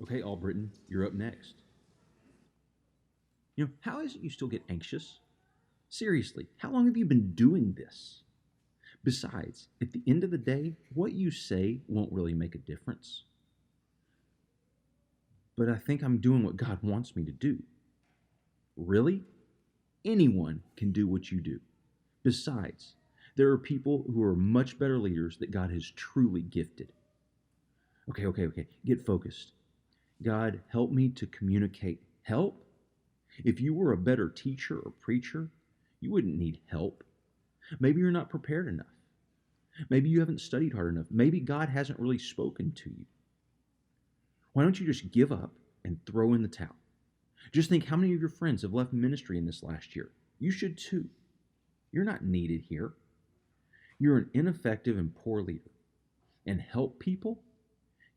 Okay, Albritton, you're up next. How is it you still get anxious? Seriously, how long have you been doing this? Besides, at the end of the day, what you say won't really make a difference. But I think I'm doing what God wants me to do. Really? Anyone can do what you do. Besides, there are people who are much better leaders that God has truly gifted. Okay. Get focused. God, help me to communicate. Help? If you were a better teacher or preacher, you wouldn't need help. Maybe you're not prepared enough. Maybe you haven't studied hard enough. Maybe God hasn't really spoken to you. Why don't you just give up and throw in the towel? Just think how many of your friends have left ministry in this last year. You should too. You're not needed here. You're an ineffective and poor leader. And help people?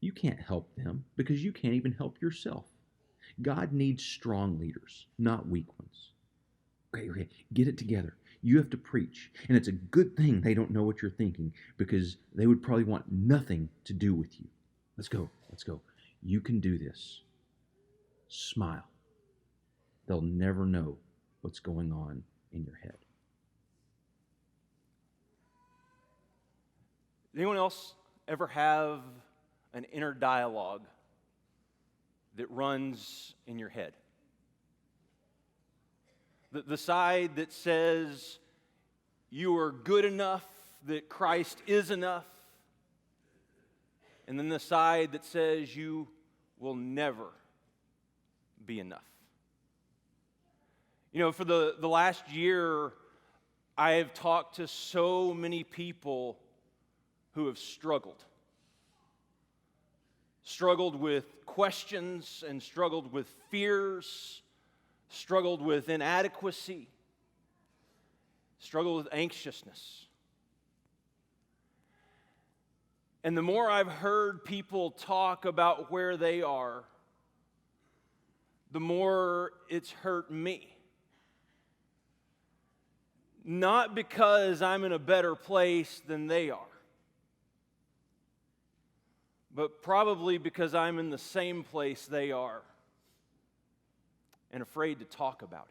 You can't help them because you can't even help yourself. God needs strong leaders, not weak ones. Okay, get it together. You have to preach. And it's a good thing they don't know what you're thinking because they would probably want nothing to do with you. Let's go. You can do this. Smile. They'll never know what's going on in your head. Does anyone else ever have an inner dialogue that runs in your head? The side that says you are good enough, that Christ is enough, and then the side that says you will never be enough. For the last year, I have talked to so many people who have struggled with questions and struggled with fears, struggled with inadequacy, struggled with anxiousness. And the more I've heard people talk about where they are, the more it's hurt me. Not because I'm in a better place than they are, but probably because I'm in the same place they are and afraid to talk about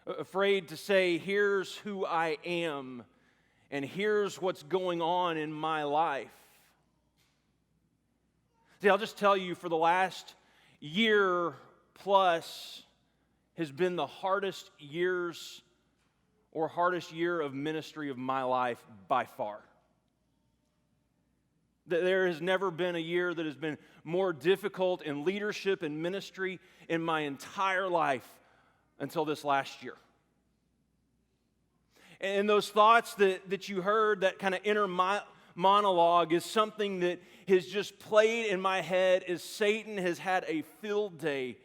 it. Afraid to say, here's who I am and here's what's going on in my life. See, I'll just tell you, for the last year plus has been the hardest year of ministry of my life by far. There has never been a year that has been more difficult in leadership and ministry in my entire life until this last year. And those thoughts that you heard, that kind of inner monologue, is something that has just played in my head as Satan has had a field day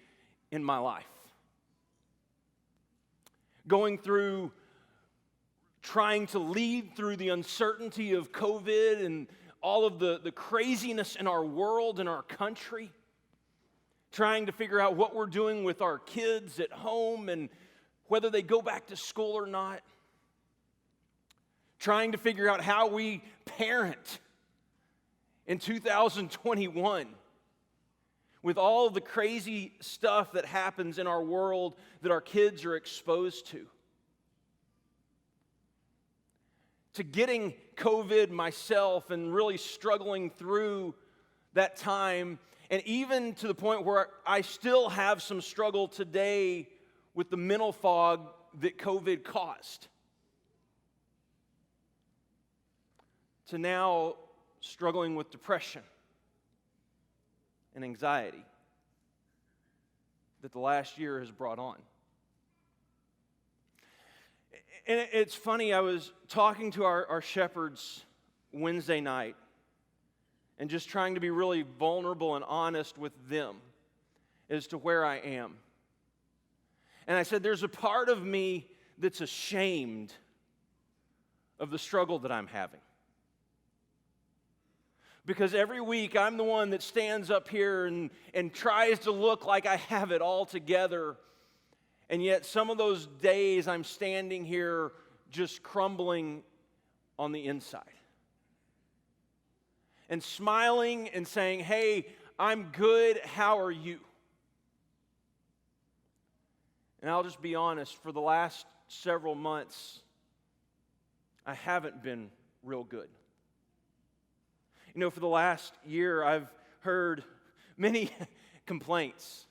in my life. Going through, trying to lead through the uncertainty of COVID and all of the craziness in our world and our country, trying to figure out what we're doing with our kids at home and whether they go back to school or not, trying to figure out how we parent in 2021 with all the crazy stuff that happens in our world that our kids are exposed to getting COVID myself and really struggling through that time, and even to the point where I still have some struggle today with the mental fog that COVID caused, to now struggling with depression and anxiety that the last year has brought on. And it's funny, I was talking to our shepherds Wednesday night and just trying to be really vulnerable and honest with them as to where I am. And I said, there's a part of me that's ashamed of the struggle that I'm having. Because every week I'm the one that stands up here and tries to look like I have it all together. And yet some of those days I'm standing here just crumbling on the inside. and smiling and saying, "Hey, I'm good, how are you?" And I'll just be honest, for the last several months, I haven't been real good. You know, for the last year, I've heard many complaints.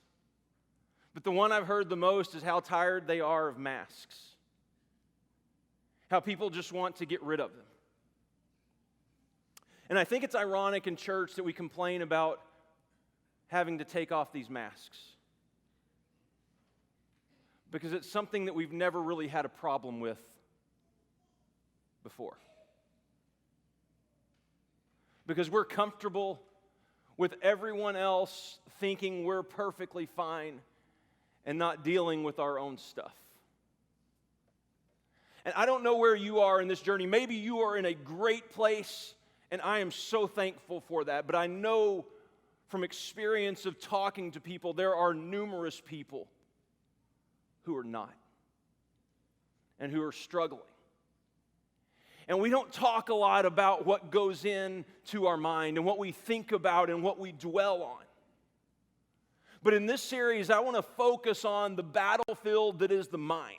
But the one I've heard the most is how tired they are of masks. How people just want to get rid of them. And I think it's ironic in church that we complain about having to take off these masks. Because it's something that we've never really had a problem with before. Because we're comfortable with everyone else thinking we're perfectly fine and not dealing with our own stuff. And I don't know where you are in this journey. Maybe you are in a great place, and I am so thankful for that. But I know from experience of talking to people, there are numerous people who are not and who are struggling. And we don't talk a lot about what goes into our mind and what we think about and what we dwell on. But in this series, I want to focus on the battlefield that is the mind.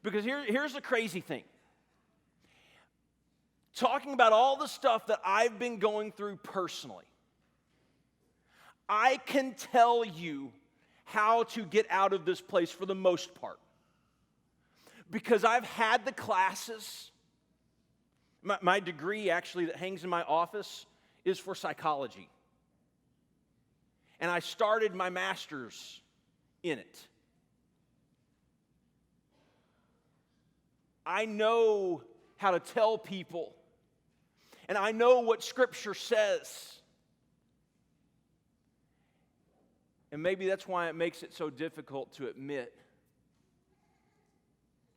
Because here's the crazy thing. Talking about all the stuff that I've been going through personally, I can tell you how to get out of this place for the most part. Because I've had the classes. My degree, actually, that hangs in my office is for psychology. And I started my master's in it. I know how to tell people, and I know what Scripture says. And maybe that's why it makes it so difficult to admit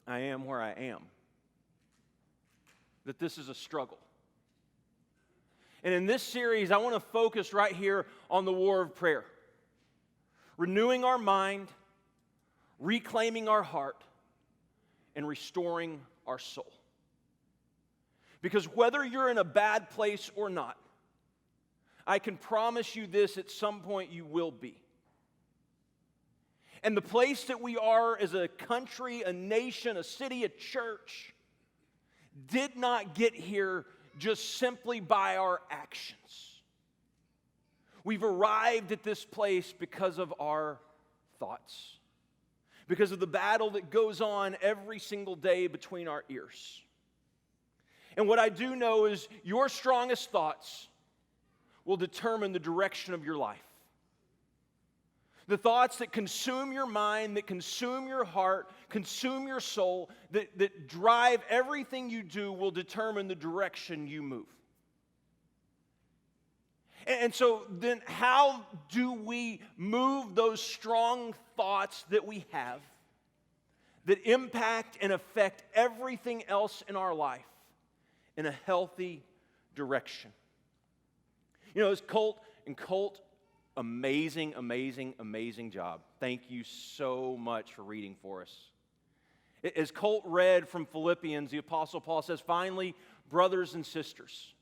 I am where I am. That this is a struggle. And in this series, I want to focus right here on the war of prayer. Renewing our mind, reclaiming our heart, and restoring our soul. Because whether you're in a bad place or not, I can promise you this, at some point you will be. And the place that we are as a country, a nation, a city, a church, did not get here just simply by our actions. We've arrived at this place because of our thoughts. Because of the battle that goes on every single day between our ears. And what I do know is your strongest thoughts will determine the direction of your life. The thoughts that consume your mind, that consume your heart, consume your soul, that drive everything you do will determine the direction you move. And so then how do we move those strong thoughts that we have that impact and affect everything else in our life in a healthy direction? You know, as Colt, amazing job. Thank you so much for reading for us. As Colt read from Philippians, the Apostle Paul says, "Finally, brothers and sisters,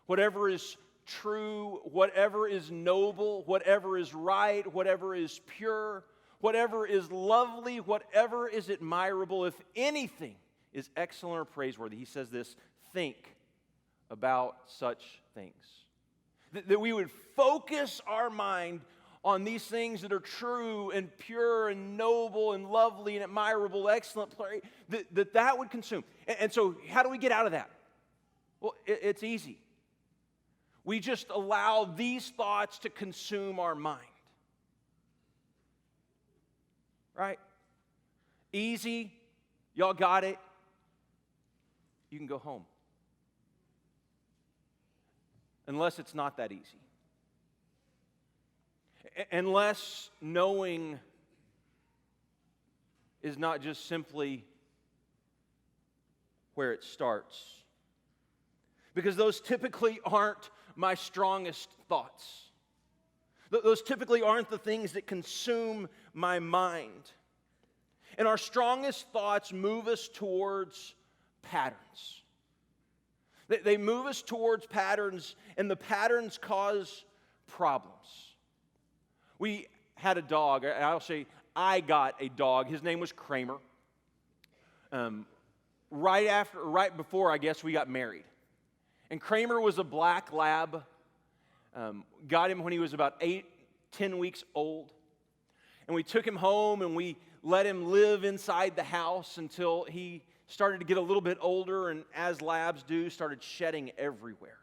whatever is true, whatever is noble, whatever is right, whatever is pure, whatever is lovely, whatever is admirable, if anything is excellent or praiseworthy," he says this, "think about such things." That we would focus our mind on these things that are true and pure and noble and lovely and admirable, excellent, that would consume. And so how do we get out of that? Well, it's easy. We just allow these thoughts to consume our mind. Right? Easy. Y'all got it. You can go home. Unless it's not that easy. Unless knowing is not just simply where it starts. Because those typically aren't my strongest thoughts. Those typically aren't the things that consume my mind. And our strongest thoughts move us towards patterns. They move us towards patterns, and the patterns cause problems. We had a dog. I'll say I got a dog. His name was Kramer. Right before, I guess, we got married. And Kramer was a black lab. Got him when he was about 10 weeks old. And we took him home and we let him live inside the house until he started to get a little bit older, and as labs do, started shedding everywhere.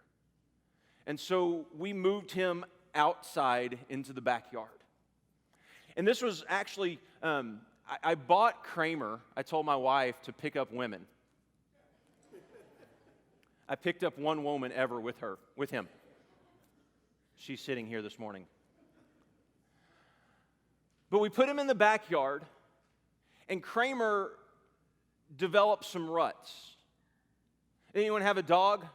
And so we moved him outside into the backyard. And this was actually, I bought Kramer, I told my wife, to pick up women. I picked up one woman ever with him. She's sitting here this morning. But we put him in the backyard, and Kramer developed some ruts. Anyone have a dog?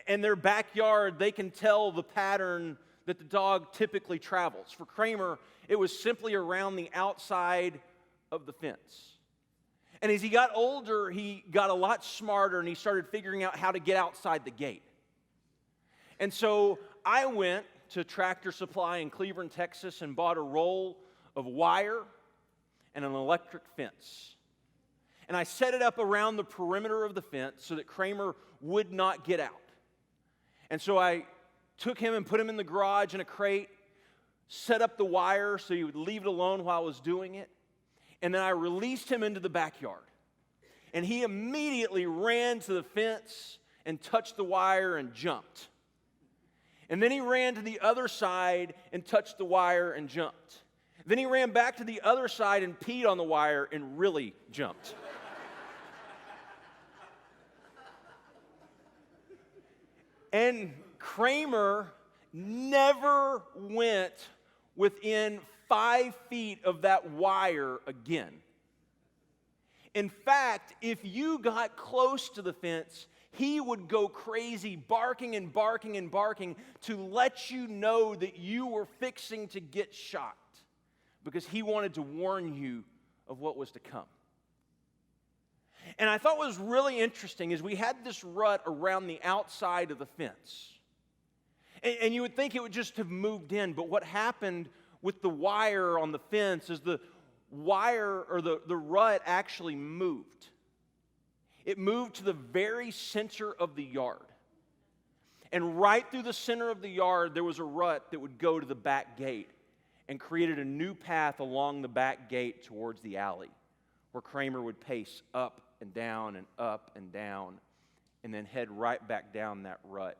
In their backyard, they can tell the pattern that the dog typically travels. For Kramer, it was simply around the outside of the fence. And as he got older, he got a lot smarter, and he started figuring out how to get outside the gate. And so I went to Tractor Supply in Cleveland, Texas, and bought a roll of wire and an electric fence. And I set it up around the perimeter of the fence so that Kramer would not get out. And so I took him and put him in the garage in a crate, set up the wire so he would leave it alone while I was doing it, and then I released him into the backyard. And he immediately ran to the fence and touched the wire and jumped. And then he ran to the other side and touched the wire and jumped. Then he ran back to the other side and peed on the wire and really jumped. And Kramer never went within 5 feet of that wire again. In fact, if you got close to the fence, he would go crazy, barking and barking and barking to let you know that you were fixing to get shot, because he wanted to warn you of what was to come. And I thought what was really interesting is we had this rut around the outside of the fence. And you would think it would just have moved in, but what happened with the wire on the fence is the wire, or the rut, actually moved. It moved to the very center of the yard. And right through the center of the yard, there was a rut that would go to the back gate and created a new path along the back gate towards the alley, where Kramer would pace up and down and then head right back down that rut.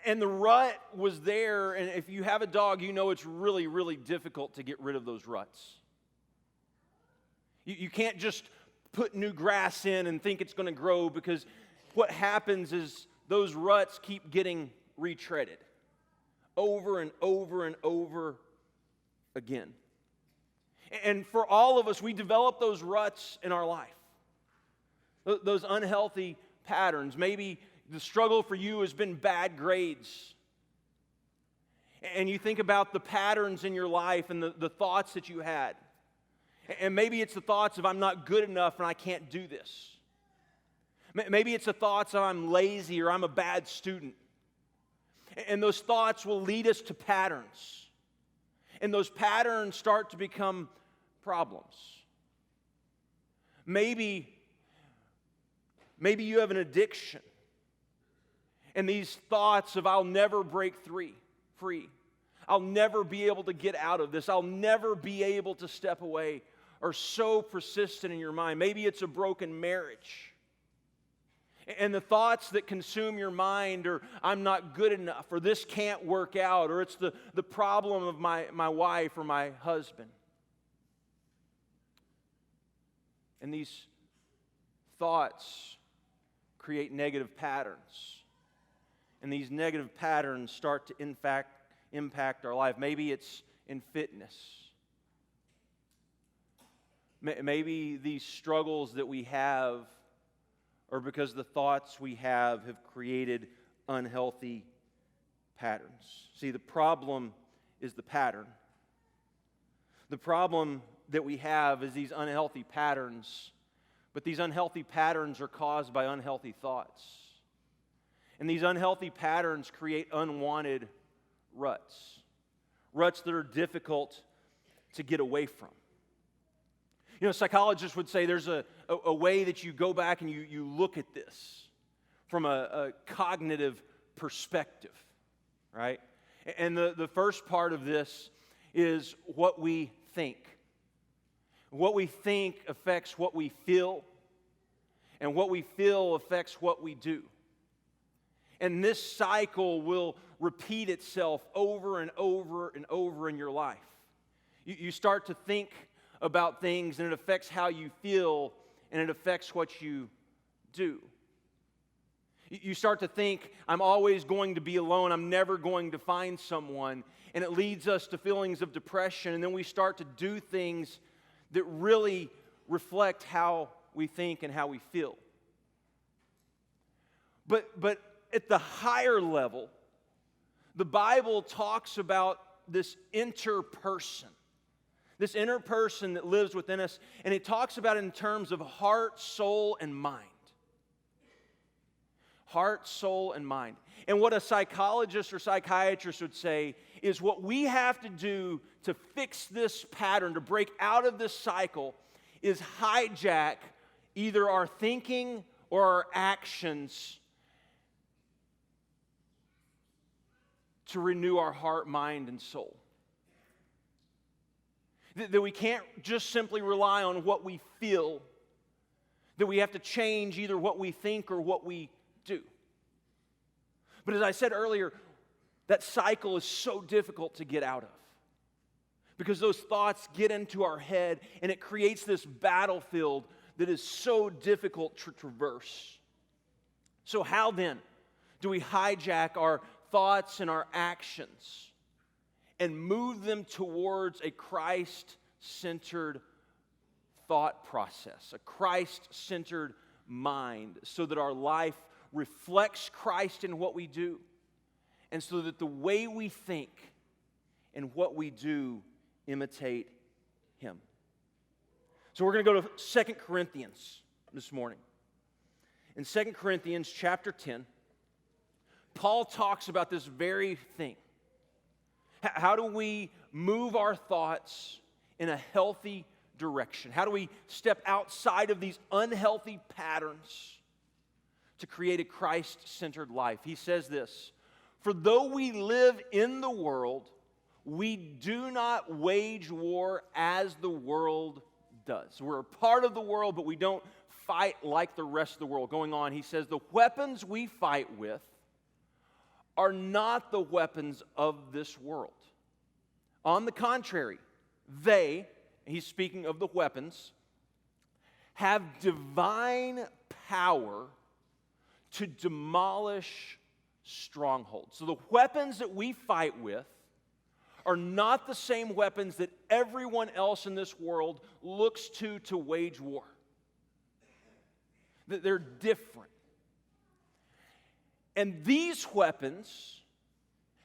And the rut was there, and if you have a dog, you know it's really, really difficult to get rid of those ruts. You can't just put new grass in and think it's going to grow, because what happens is those ruts keep getting retreaded over and over and over again. And for all of us, we develop those ruts in our life, those unhealthy patterns. Maybe the struggle for you has been bad grades. And you think about the patterns in your life and the thoughts that you had. And maybe it's the thoughts of, I'm not good enough and I can't do this. Maybe it's the thoughts of, I'm lazy or I'm a bad student. And those thoughts will lead us to patterns. And those patterns start to become problems. Maybe you have an addiction. And these thoughts of, I'll never break free. I'll never be able to get out of this. I'll never be able to step away, are so persistent in your mind. Maybe it's a broken marriage. And the thoughts that consume your mind are, I'm not good enough, or this can't work out, or it's the problem of my wife or my husband. And these thoughts create negative patterns. And these negative patterns start to, in fact, impact our life. Maybe it's in fitness. Maybe these struggles that we have are because the thoughts we have created unhealthy patterns. See, the problem is the pattern. The problem that we have is these unhealthy patterns But these unhealthy patterns are caused by unhealthy thoughts. And these unhealthy patterns create unwanted ruts. Ruts that are difficult to get away from. You know, psychologists would say there's a way that you go back and you look at this from a cognitive perspective, right? And the first part of this is what we think. What we think affects what we feel, and what we feel affects what we do. And this cycle will repeat itself over and over and over in your life. You start to think about things, and it affects how you feel, and it affects what you do. You start to think, I'm always going to be alone, I'm never going to find someone, and it leads us to feelings of depression, and then we start to do things that really reflect how we think and how we feel. But at the higher level, the Bible talks about this inner person that lives within us, and it talks about it in terms of heart, soul, and mind. Heart, soul, and mind. And what a psychologist or psychiatrist would say is what we have to do to fix this pattern, to break out of this cycle, is hijack either our thinking or our actions to renew our heart, mind, and soul. That we can't just simply rely on what we feel, that we have to change either what we think or what we do. But as I said earlier, that cycle is so difficult to get out of because those thoughts get into our head and it creates this battlefield that is so difficult to traverse. So how then do we hijack our thoughts and our actions and move them towards a Christ-centered thought process, a Christ-centered mind, so that our life reflects Christ in what we do, and so that the way we think and what we do imitate Him. So we're going to go to 2 Corinthians this morning. In 2 Corinthians chapter 10, Paul talks about this very thing. How do we move our thoughts in a healthy direction? How do we step outside of these unhealthy patterns to create a Christ-centered life? He says this, "For though we live in the world, we do not wage war as the world does." We're a part of the world, but we don't fight like the rest of the world. Going on, he says, "The weapons we fight with are not the weapons of this world. On the contrary, they," he's speaking of the weapons, "have divine power to demolish strongholds." So the weapons that we fight with are not the same weapons that everyone else in this world looks to wage war. They're different. And these weapons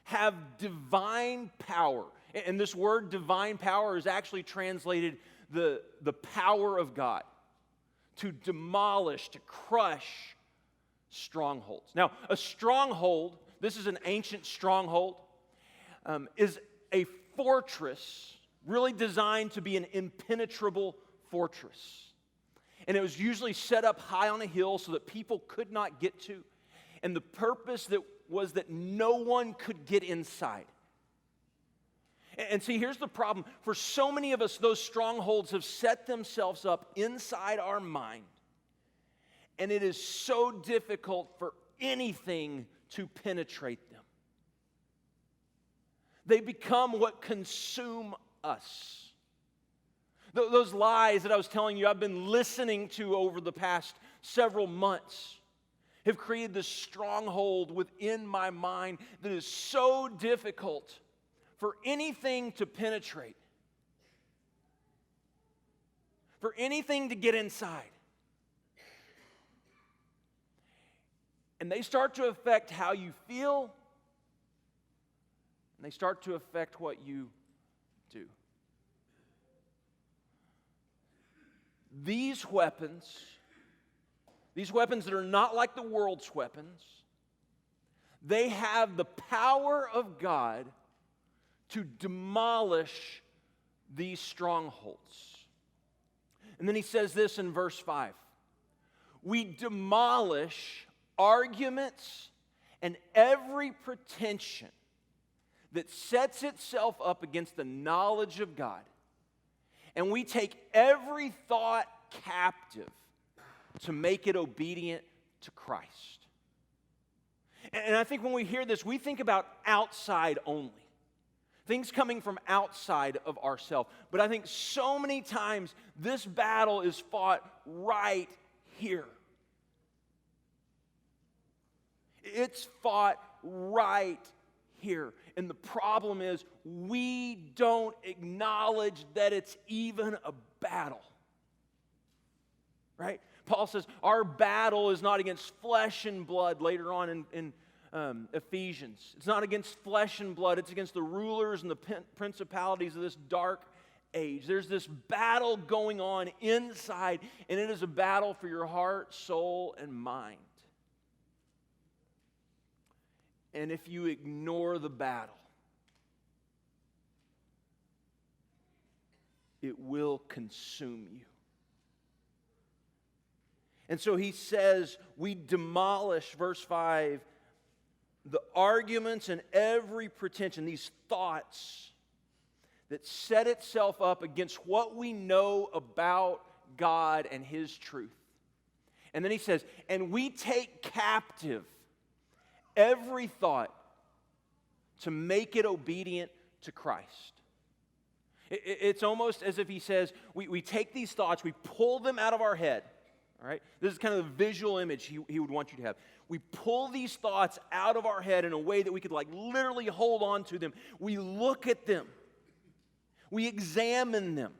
have divine power. And this word divine power is actually translated the power of God to demolish, to crush strongholds. Now, a stronghold, this is an ancient stronghold, is a fortress really designed to be an impenetrable fortress. And it was usually set up high on a hill so that people could not get to. And the purpose was that no one could get inside. And see, here's the problem. For so many of us, those strongholds have set themselves up inside our mind. And it is so difficult for anything to penetrate them. They become what consume us. Those lies that I was telling you I've been listening to over the past several months have created this stronghold within my mind that is so difficult for anything to penetrate, for anything to get inside. And they start to affect how you feel, and they start to affect what you do. these weapons that are not like the world's weapons, they have the power of God to demolish these strongholds. And then he says this in verse 5. We demolish arguments and every pretension that sets itself up against the knowledge of God. And we take every thought captive to make it obedient to Christ. And I think when we hear this, we think about outside only. Things coming from outside of ourselves. But I think so many times this battle is fought right here. It's fought right here. And the problem is we don't acknowledge that it's even a battle. Right? Paul says our battle is not against flesh and blood later on in Ephesians. It's not against flesh and blood. It's against the rulers and the principalities of this dark age. There's this battle going on inside, and it is a battle for your heart, soul, and mind. And if you ignore the battle, it will consume you. And so he says, we demolish, verse 5, the arguments and every pretension, these thoughts that set itself up against what we know about God and His truth. And then he says, and we take captive every thought to make it obedient to Christ. It's almost as if he says, we take these thoughts, we pull them out of our head. All right? This is kind of the visual image he would want you to have. We pull these thoughts out of our head in a way that we could literally hold on to them. We look at them. We examine them.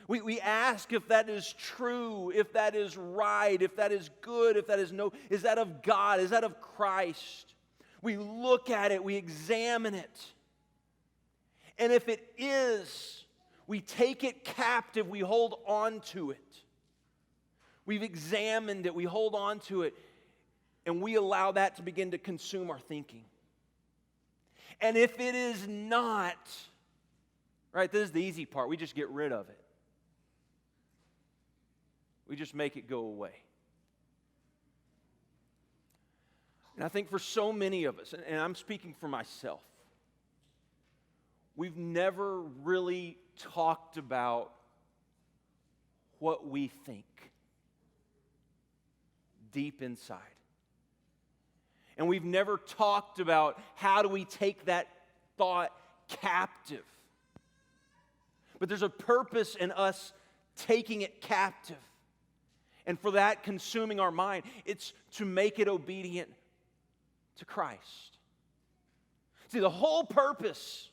We ask if that is true, if that is right, if that is good, if that is is that of God, is that of Christ? We look at it, we examine it. And if it is, we take it captive, we hold on to it. We've examined it, we hold on to it, and we allow that to begin to consume our thinking. And if it is not, right, this is the easy part, we just get rid of it. We just make it go away. And I think for so many of us, and I'm speaking for myself, we've never really talked about what we think deep inside. And we've never talked about how do we take that thought captive. But there's a purpose in us taking it captive. And for that, consuming our mind, it's to make it obedient to Christ. See, the whole purpose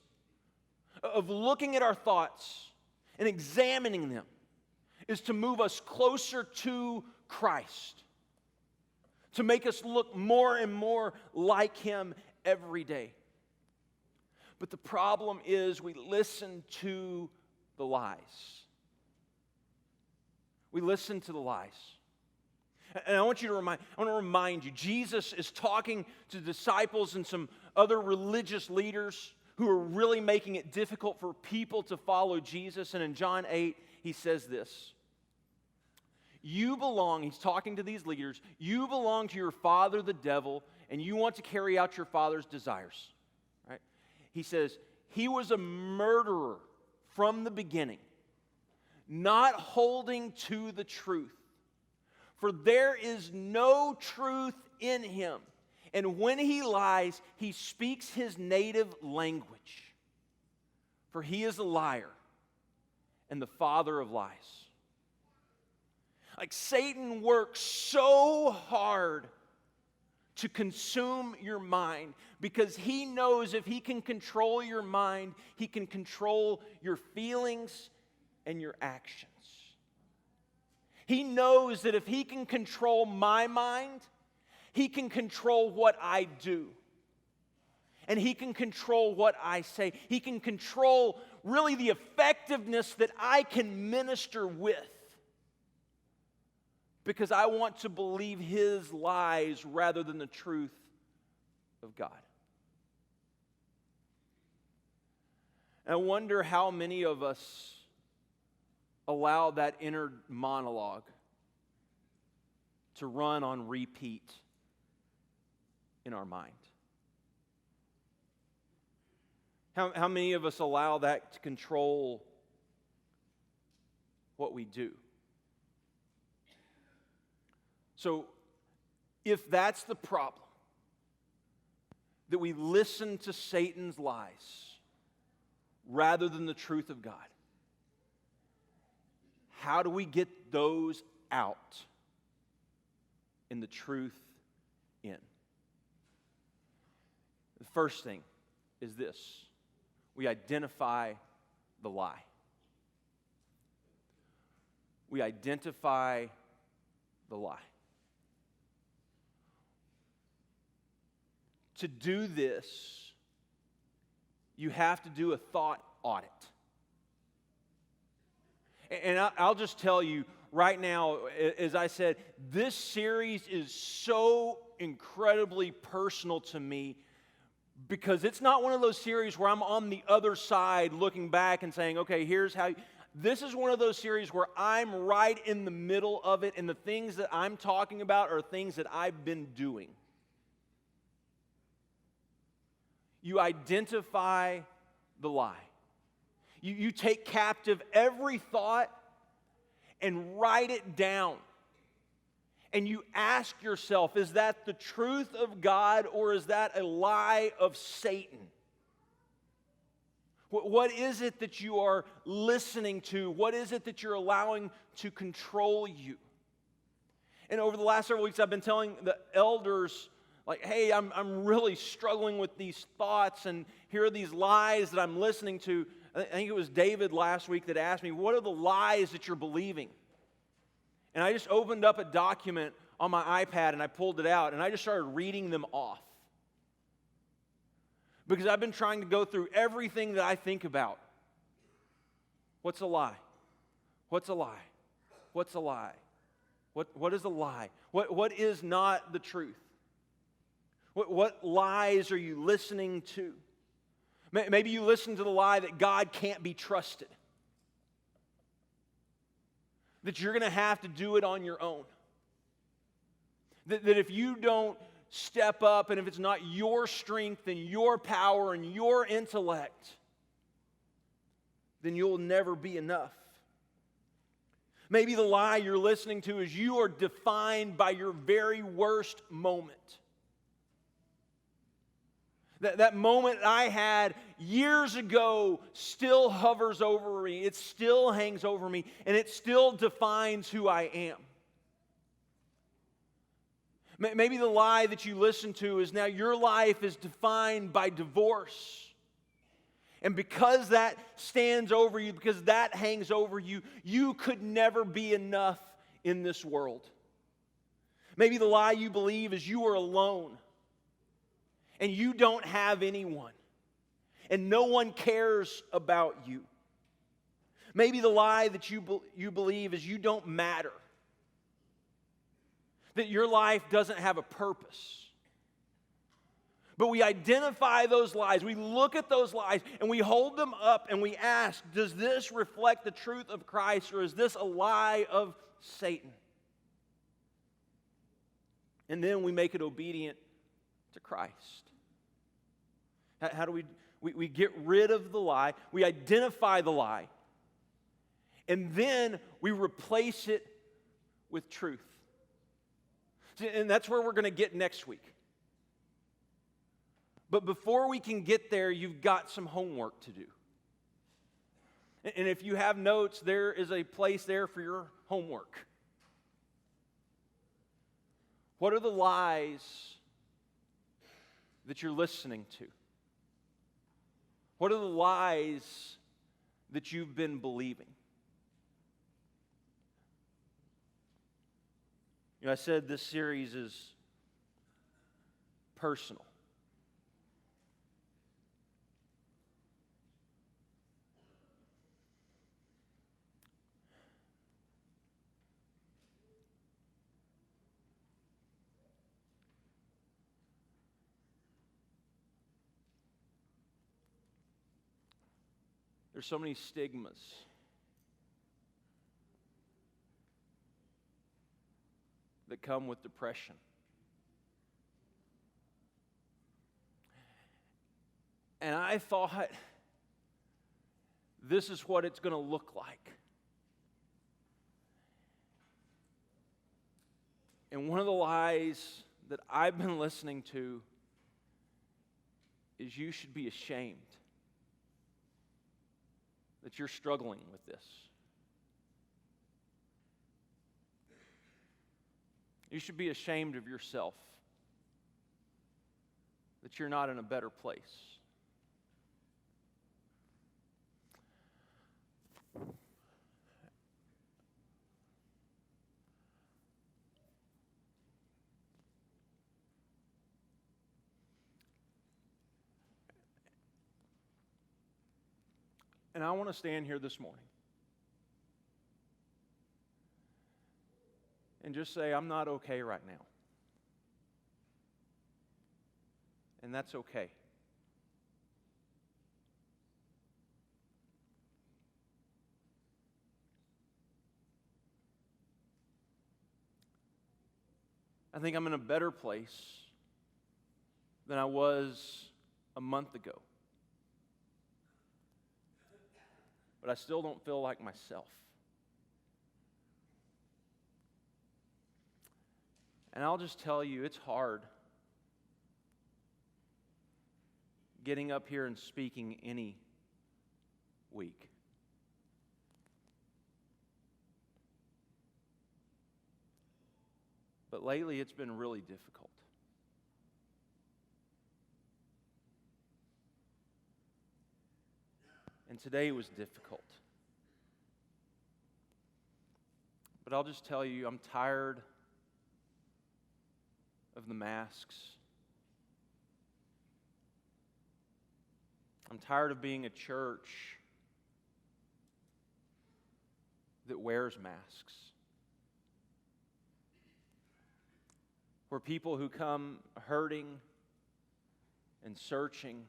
of looking at our thoughts and examining them is to move us closer to Christ, to make us look more and more like Him every day. But the problem is we listen to the lies. We listen to the lies. And I want to remind you, Jesus is talking to disciples and some other religious leaders who are really making it difficult for people to follow Jesus. And in John 8, he says this. He's talking to these leaders, you belong to your father, the devil, and you want to carry out your father's desires. Right? He says, he was a murderer from the beginning, not holding to the truth. For there is no truth in him. And when he lies, he speaks his native language. For he is a liar and the father of lies. Satan works so hard to consume your mind because he knows if he can control your mind, he can control your feelings and your actions. He knows that if he can control my mind, he can control what I do. And he can control what I say. He can control really the effectiveness that I can minister with. because I want to believe his lies rather than the truth of God. And I wonder how many of us allow that inner monologue to run on repeat in our mind. How many of us allow that to control what we do? So, if that's the problem, that we listen to Satan's lies rather than the truth of God, how do we get those out and the truth in? The first thing is this: we identify the lie. We identify the lie. To do this, you have to do a thought audit. And I'll just tell you right now, as I said, this series is so incredibly personal to me because it's not one of those series where I'm on the other side looking back and saying, okay, here's how. This is one of those series where I'm right in the middle of it, and the things that I'm talking about are things that I've been doing. You identify the lie. You take captive every thought and write it down. And you ask yourself, is that the truth of God or is that a lie of Satan? What is it that you are listening to? What is it that you're allowing to control you? And over the last several weeks, I've been telling the elders, like, hey, I'm really struggling with these thoughts, and here are these lies that I'm listening to. I think it was David last week that asked me, what are the lies that you're believing? And I just opened up a document on my iPad, and I pulled it out, and I just started reading them off. Because I've been trying to go through everything that I think about. What's a lie? What's a lie? What's a lie? What is a lie? What is not the truth? What lies are you listening to? Maybe you listen to the lie that God can't be trusted. That you're going to have to do it on your own. That if you don't step up, and if it's not your strength and your power and your intellect, then you'll never be enough. Maybe the lie you're listening to is you are defined by your very worst moment. That moment I had years ago still hovers over me. It still hangs over me, and it still defines who I am. Maybe the lie that you listen to is now your life is defined by divorce. And because that stands over you, because that hangs over you, you could never be enough in this world. Maybe the lie you believe is you are alone. And you don't have anyone. And no one cares about you. Maybe the lie that you believe is you don't matter. That your life doesn't have a purpose. But we identify those lies. We look at those lies and we hold them up and we ask, does this reflect the truth of Christ, or is this a lie of Satan? And then we make it obedient to Christ. How do we get rid of the lie? We identify the lie. And then we replace it with truth. And that's where we're going to get next week. But before we can get there, you've got some homework to do. And if you have notes, there is a place there for your homework. What are the lies that you're listening to? What are the lies that you've been believing? You know, I said this series is personal. There's so many stigmas. That come with depression. And I thought, this is what it's going to look like. And one of the lies that I've been listening to is you should be ashamed that you're struggling with this. You should be ashamed of yourself that you're not in a better place. And I want to stand here this morning and just say, I'm not okay right now. And that's okay. I think I'm in a better place than I was a month ago. But I still don't feel like myself. And I'll just tell you, it's hard getting up here and speaking any week. But lately, it's been really difficult. And today was difficult. But I'll just tell you, I'm tired of the masks. I'm tired of being a church that wears masks. Where people who come hurting and searching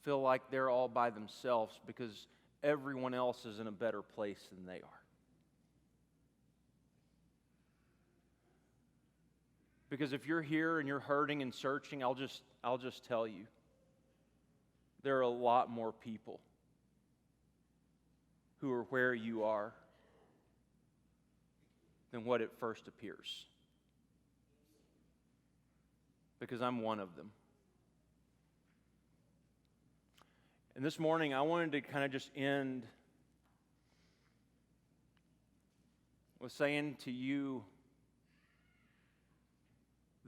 feel like they're all by themselves because everyone else is in a better place than they are. Because if you're here and you're hurting and searching, I'll just tell you, there are a lot more people who are where you are than what it first appears. Because I'm one of them. And this morning, I wanted to kind of just end with saying to you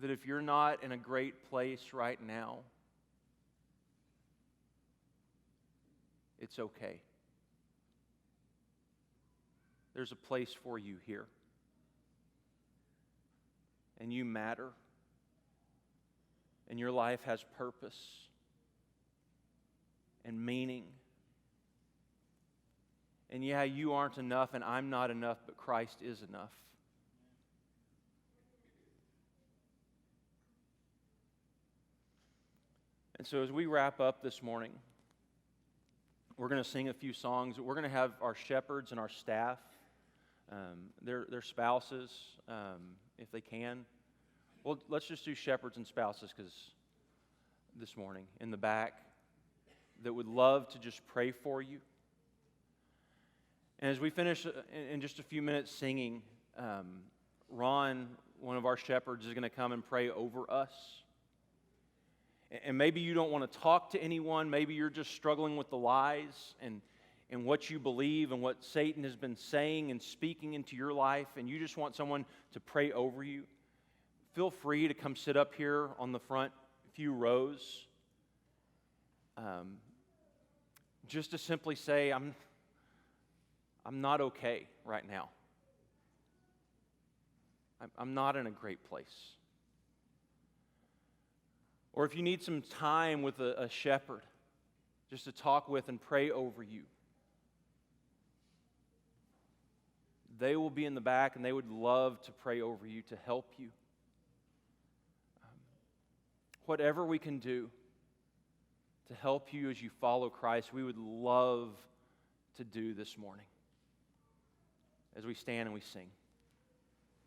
that if you're not in a great place right now, it's okay. There's a place for you here. And you matter. And your life has purpose and meaning. And yeah, you aren't enough and I'm not enough, but Christ is enough. And so as we wrap up this morning, we're going to sing a few songs. We're going to have our shepherds and our staff, their spouses, if they can. Well, let's just do shepherds and spouses because this morning in the back that would love to just pray for you. And as we finish in just a few minutes singing, Ron, one of our shepherds, is going to come and pray over us. And maybe you don't want to talk to anyone. Maybe you're just struggling with the lies and what you believe and what Satan has been saying and speaking into your life, and you just want someone to pray over you. Feel free to come sit up here on the front few rows. Just to simply say, I'm not okay right now. I'm not in a great place. Or if you need some time with a shepherd, just to talk with and pray over you, they will be in the back and they would love to pray over you, to help you. Whatever we can do to help you as you follow Christ, we would love to do this morning as we stand and we sing.